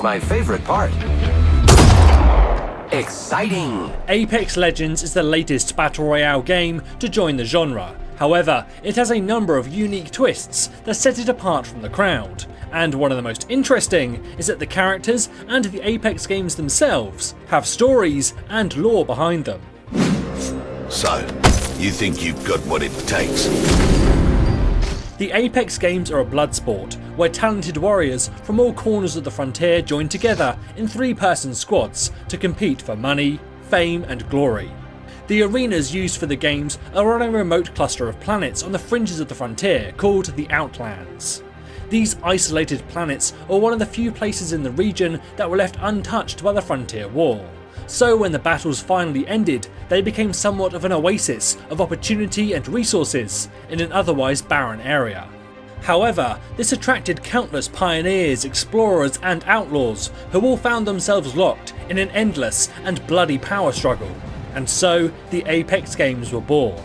my favorite part. Exciting! Apex Legends is the latest Battle Royale game to join the genre. However, it has a number of unique twists that set it apart from the crowd. And one of the most interesting is that the characters and the Apex games themselves have stories and lore behind them. So, you think you've got what it takes? The Apex games are a blood sport, where talented warriors from all corners of the frontier join together in three-person squads to compete for money, fame and glory. The arenas used for the games are on a remote cluster of planets on the fringes of the frontier called the Outlands. These isolated planets are one of the few places in the region that were left untouched by the Frontier War. So when the battles finally ended, they became somewhat of an oasis of opportunity and resources in an otherwise barren area. However, this attracted countless pioneers, explorers and outlaws who all found themselves locked in an endless and bloody power struggle. And so the Apex games were born.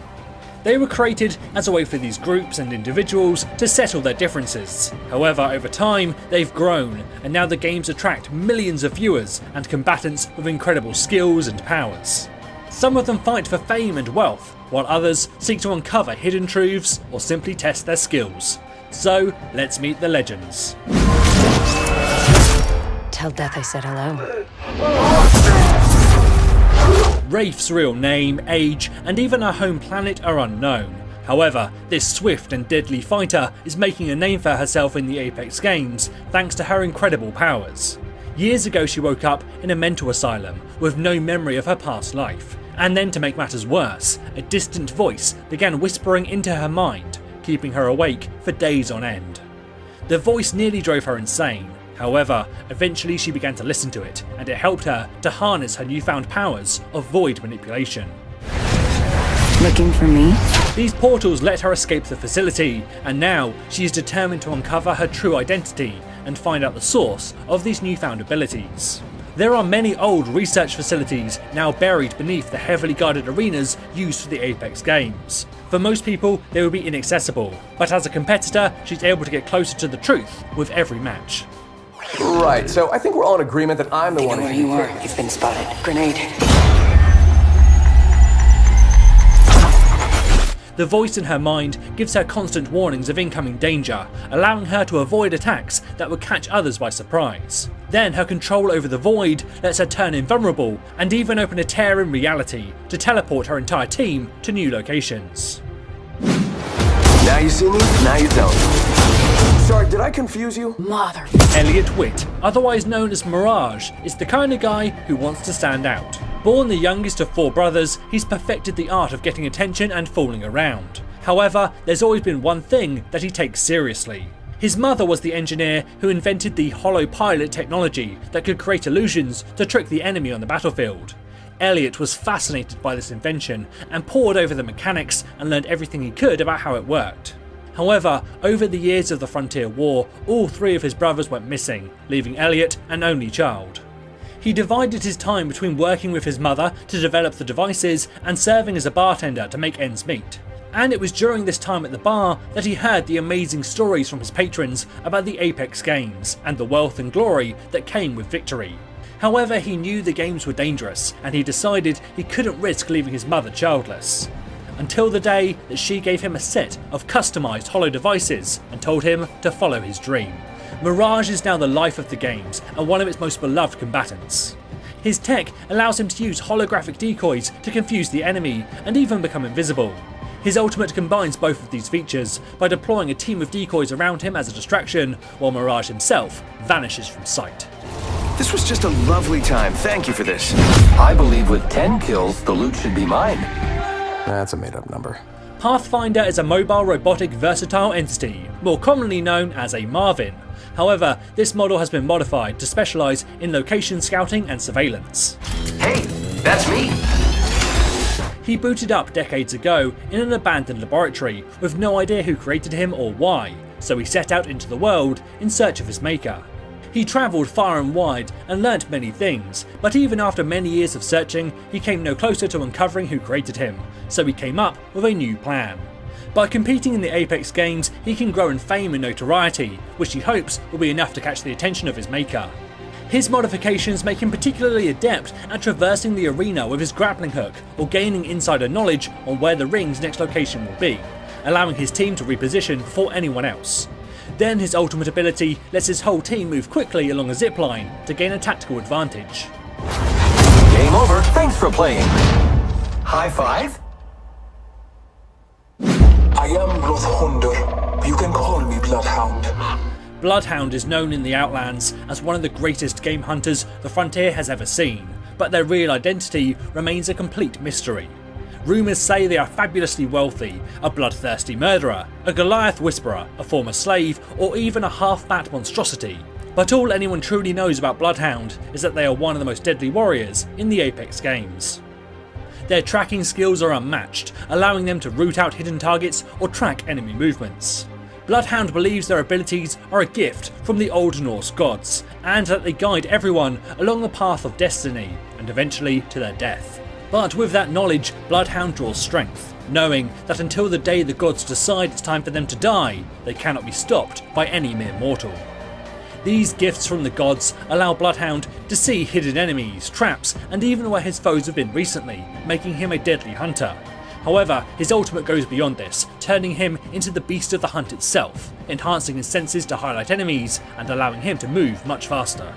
They were created as a way for these groups and individuals to settle their differences. However, over time, they've grown, and now the games attract millions of viewers and combatants with incredible skills and powers. Some of them fight for fame and wealth, while others seek to uncover hidden truths or simply test their skills. So, let's meet the legends. Tell Death I said hello. Wraith's real name, age, and even her home planet are unknown. However, this swift and deadly fighter is making a name for herself in the Apex games thanks to her incredible powers. Years ago she woke up in a mental asylum with no memory of her past life, and then to make matters worse, a distant voice began whispering into her mind, keeping her awake for days on end. The voice nearly drove her insane. However, eventually she began to listen to it, and it helped her to harness her newfound powers of void manipulation. Looking for me? These portals let her escape the facility, and now she is determined to uncover her true identity and find out the source of these newfound abilities. There are many old research facilities now buried beneath the heavily guarded arenas used for the Apex games. For most people, they will be inaccessible, but as a competitor, she's able to get closer to the truth with every match. Right, so I think we're all in agreement that I'm the one where you are. You've been spotted. Grenade. The voice in her mind gives her constant warnings of incoming danger, allowing her to avoid attacks that would catch others by surprise. Then her control over the void lets her turn invulnerable and even open a tear in reality to teleport her entire team to new locations. Now you see me, now you don't. Sorry, did I confuse you? Mother. Elliot Witt, otherwise known as Mirage, is the kind of guy who wants to stand out. Born the youngest of four brothers, he's perfected the art of getting attention and fooling around. However, there's always been one thing that he takes seriously. His mother was the engineer who invented the hollow pilot technology that could create illusions to trick the enemy on the battlefield. Elliot was fascinated by this invention and pored over the mechanics and learned everything he could about how it worked. However, over the years of the Frontier War, all three of his brothers went missing, leaving Elliot an only child. He divided his time between working with his mother to develop the devices and serving as a bartender to make ends meet. And it was during this time at the bar that he heard the amazing stories from his patrons about the Apex games and the wealth and glory that came with victory. However, he knew the games were dangerous, and he decided he couldn't risk leaving his mother childless. Until the day that she gave him a set of customised hollow devices and told him to follow his dream. Mirage is now the life of the games and one of its most beloved combatants. His tech allows him to use holographic decoys to confuse the enemy and even become invisible. His ultimate combines both of these features by deploying a team of decoys around him as a distraction, while Mirage himself vanishes from sight. This was just a lovely time. Thank you for this. I believe with 10 kills, the loot should be mine. That's a made-up number. Pathfinder is a mobile robotic versatile entity, more commonly known as a Marvin. However, this model has been modified to specialise in location scouting and surveillance. Hey, that's me! He booted up decades ago in an abandoned laboratory with no idea who created him or why, so he set out into the world in search of his maker. He travelled far and wide and learnt many things, but even after many years of searching, he came no closer to uncovering who created him, so he came up with a new plan. By competing in the Apex games, he can grow in fame and notoriety, which he hopes will be enough to catch the attention of his maker. His modifications make him particularly adept at traversing the arena with his grappling hook or gaining insider knowledge on where the ring's next location will be, allowing his team to reposition before anyone else. Then his ultimate ability lets his whole team move quickly along a zipline to gain a tactical advantage. Game over. Thanks for playing. High five? I am Bloodhunder. You can call me Bloodhound. Bloodhound is known in the Outlands as one of the greatest game hunters the Frontier has ever seen, but their real identity remains a complete mystery. Rumours say they are fabulously wealthy, a bloodthirsty murderer, a Goliath whisperer, a former slave, or even a half-fat monstrosity. But all anyone truly knows about Bloodhound is that they are one of the most deadly warriors in the Apex games. Their tracking skills are unmatched, allowing them to root out hidden targets or track enemy movements. Bloodhound believes their abilities are a gift from the Old Norse gods, and that they guide everyone along the path of destiny, and eventually to their death. But with that knowledge, Bloodhound draws strength, knowing that until the day the gods decide it's time for them to die, they cannot be stopped by any mere mortal. These gifts from the gods allow Bloodhound to see hidden enemies, traps, and even where his foes have been recently, making him a deadly hunter. However, his ultimate goes beyond this, turning him into the beast of the hunt itself, enhancing his senses to highlight enemies and allowing him to move much faster.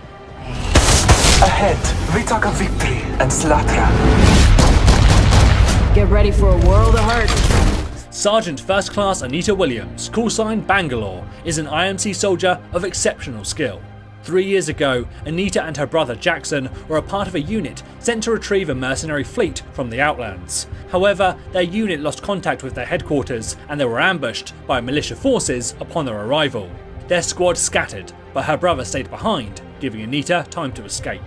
Ahead, Vitaka victory and slaughter. Get ready for a world of hurt. Sergeant First Class Anita Williams, callsign Bangalore, is an IMC soldier of exceptional skill. 3 years ago, Anita and her brother Jackson were a part of a unit sent to retrieve a mercenary fleet from the Outlands. However, their unit lost contact with their headquarters and they were ambushed by militia forces upon their arrival. Their squad scattered, but her brother stayed behind, giving Anita time to escape.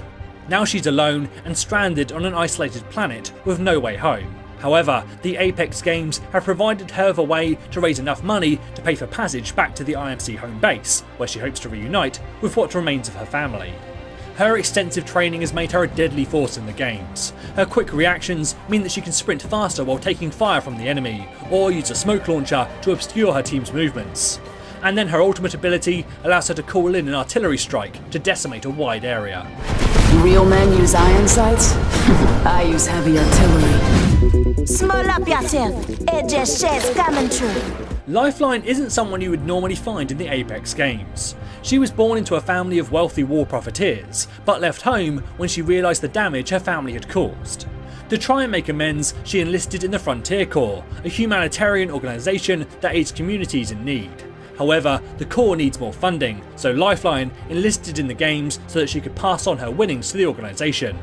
Now she's alone and stranded on an isolated planet with no way home. However, the Apex games have provided her with a way to raise enough money to pay for passage back to the IMC home base, where she hopes to reunite with what remains of her family. Her extensive training has made her a deadly force in the games. Her quick reactions mean that she can sprint faster while taking fire from the enemy, or use a smoke launcher to obscure her team's movements. And then her ultimate ability allows her to call in an artillery strike to decimate a wide area. Real men use iron sights? I use heavy artillery. Small up yourself. It just shit's coming true. Lifeline isn't someone you would normally find in the Apex games. She was born into a family of wealthy war profiteers, but left home when she realised the damage her family had caused. To try and make amends, she enlisted in the Frontier Corps, a humanitarian organisation that aids communities in need. However, the Corps needs more funding, so Lifeline enlisted in the games so that she could pass on her winnings to the organisation.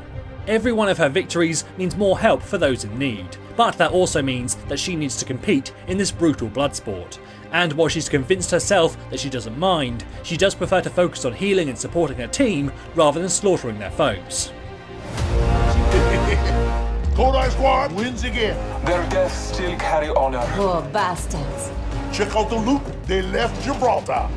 Every one of her victories means more help for those in need, but that also means that she needs to compete in this brutal blood sport. And while she's convinced herself that she doesn't mind, she does prefer to focus on healing and supporting her team rather than slaughtering their foes. Kodai Squad wins again. Their deaths still carry honor. Poor bastards. Check out the loot. They left Gibraltar.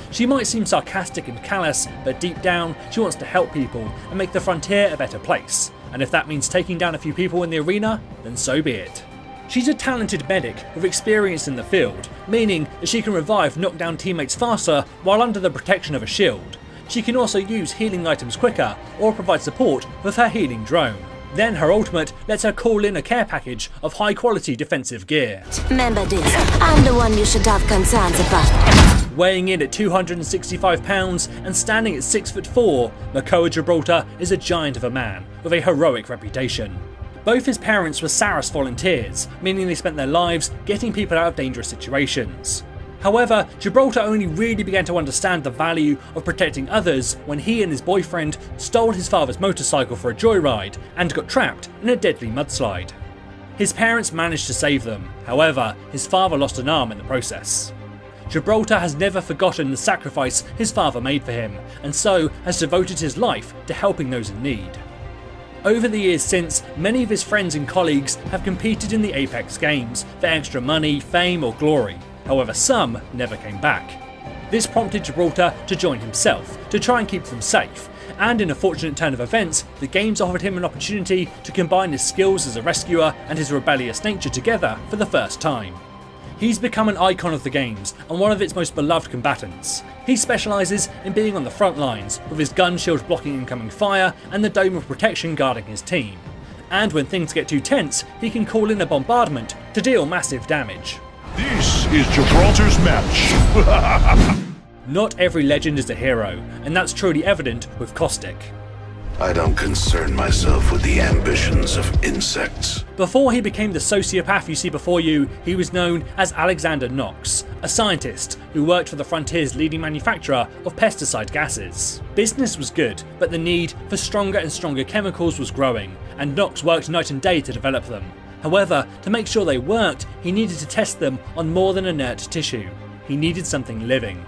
She might seem sarcastic and callous, but deep down, she wants to help people and make the Frontier a better place. And if that means taking down a few people in the arena, then so be it. She's a talented medic with experience in the field, meaning that she can revive knockdown teammates faster while under the protection of a shield. She can also use healing items quicker or provide support with her healing drone. Then her ultimate lets her call in a care package of high quality defensive gear. Remember this, I'm the one you should have concerns about. Weighing in at 265 pounds and standing at 6'4", Makoa Gibraltar is a giant of a man with a heroic reputation. Both his parents were Saras volunteers, meaning they spent their lives getting people out of dangerous situations. However, Gibraltar only really began to understand the value of protecting others when he and his boyfriend stole his father's motorcycle for a joyride and got trapped in a deadly mudslide. His parents managed to save them, however, his father lost an arm in the process. Gibraltar has never forgotten the sacrifice his father made for him, and so has devoted his life to helping those in need. Over the years since, many of his friends and colleagues have competed in the Apex games for extra money, fame or glory. However, some never came back. This prompted Gibraltar to join himself, to try and keep them safe, and in a fortunate turn of events, the games offered him an opportunity to combine his skills as a rescuer and his rebellious nature together for the first time. He's become an icon of the games and one of its most beloved combatants. He specialises in being on the front lines, with his gun shield blocking incoming fire and the dome of protection guarding his team. And when things get too tense, he can call in a bombardment to deal massive damage. This is Gibraltar's match. Not every legend is a hero, and that's truly evident with Caustic. I don't concern myself with the ambitions of insects. Before he became the sociopath you see before you, he was known as Alexander Knox, a scientist who worked for the Frontier's leading manufacturer of pesticide gases. Business was good, but the need for stronger and stronger chemicals was growing, and Knox worked night and day to develop them. However, to make sure they worked, he needed to test them on more than inert tissue. He needed something living.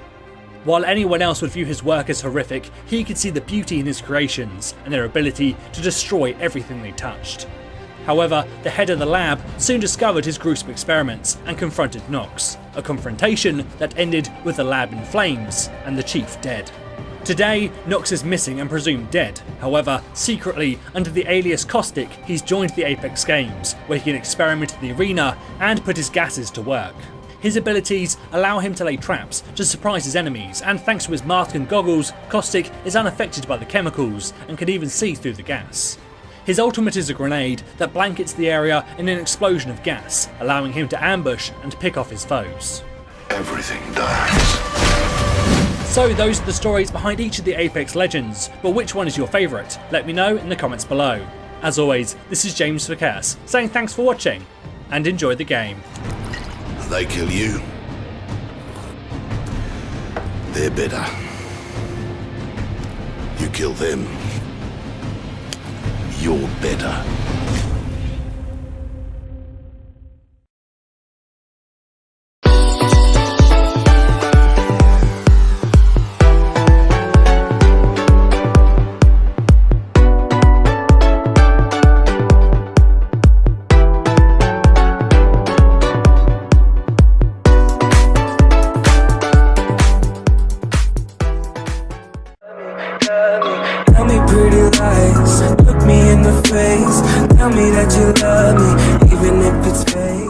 While anyone else would view his work as horrific, he could see the beauty in his creations and their ability to destroy everything they touched. However, the head of the lab soon discovered his gruesome experiments and confronted Knox, a confrontation that ended with the lab in flames and the chief dead. Today, Knox is missing and presumed dead. However, secretly, under the alias Caustic, he's joined the Apex Games, where he can experiment in the arena and put his gases to work. His abilities allow him to lay traps to surprise his enemies, and thanks to his mask and goggles, Caustic is unaffected by the chemicals and can even see through the gas. His ultimate is a grenade that blankets the area in an explosion of gas, allowing him to ambush and pick off his foes. Everything dies. So those are the stories behind each of the Apex legends, but which one is your favourite? Let me know in the comments below. As always, this is James for Curse, saying thanks for watching, and enjoy the game. They kill you, they're better. You kill them, you're better. Tell me pretty lies, look me in the face. Tell me that you love me, even if it's fake.